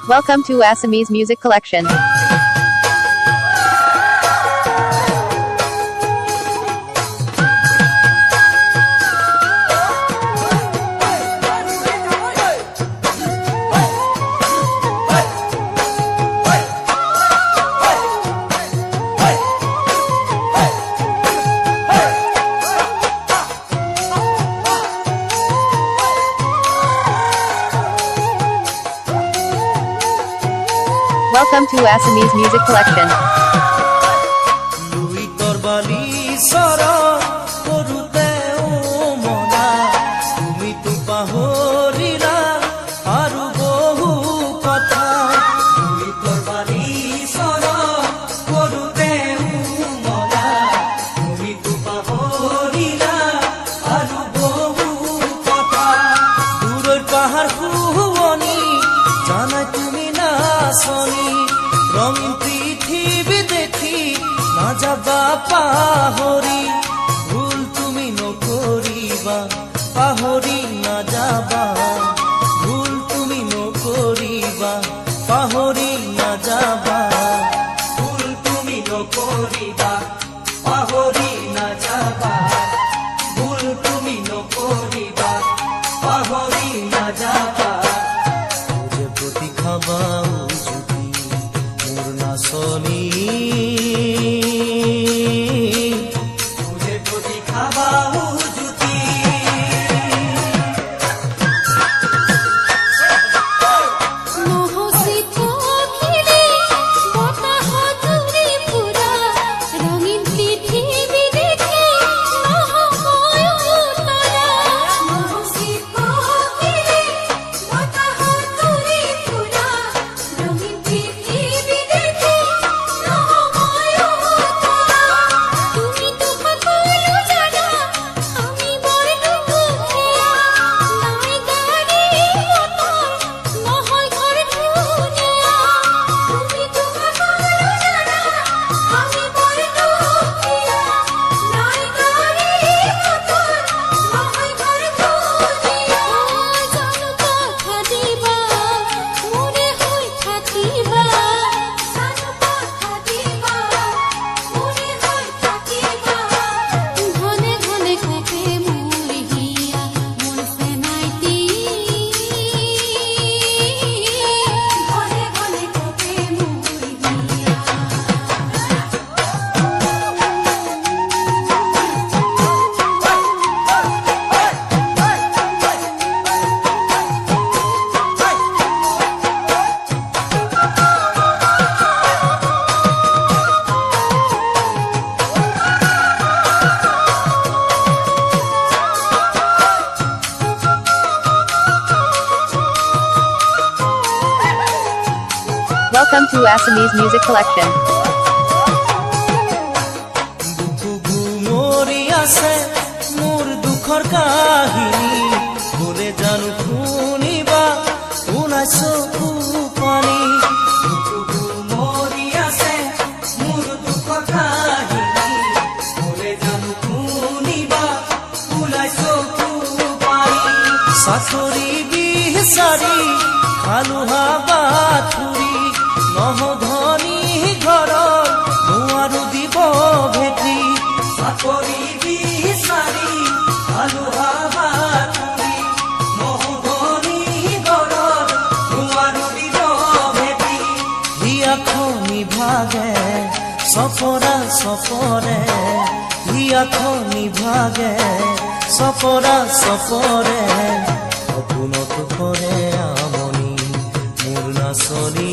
Welcome to Assamese Music Collection. Welcome to Assamese Music Collection. রঙিন পৃথিবী দেখি না যাবা পাহরি ভুল তুমি নকরিবা পাহরি না যাবা ভুল তুমি নকরিবা পাহরি না যাবা ভুল তুমি নকরিবা পাহরি না যাবা ভুল তুমি নকরিবা পাহরি না যাবা যে প্রতি খাবা सोनी तुझे तो दिखावा जुती Welcome to Assamese Music Collection. দুঃখ ঘুমরি আছে মোর কাহিনী বোলে জানো শুনিবা শুনাইছো পানী মৰি আছে মোৰ দুখ কাহিনী বোলে জানো শুনিবা শুনাইছো পানী চাকৰি বিচাৰি খালো হাবাথুৰি নহ ধনী ঘৰৰ নোৱাৰো দিব ভেটি চাকৰি বিচাৰি খালো হাবাথুৰি নহ ধনী ঘৰৰ নোৱাৰো দিব ভেটি হিয়াখনি ভাগে চপৰা চপৰে হিয়াখনি ভাগে চপৰা চপৰে সপোনত কৰে আমনি মোৰ নাচনী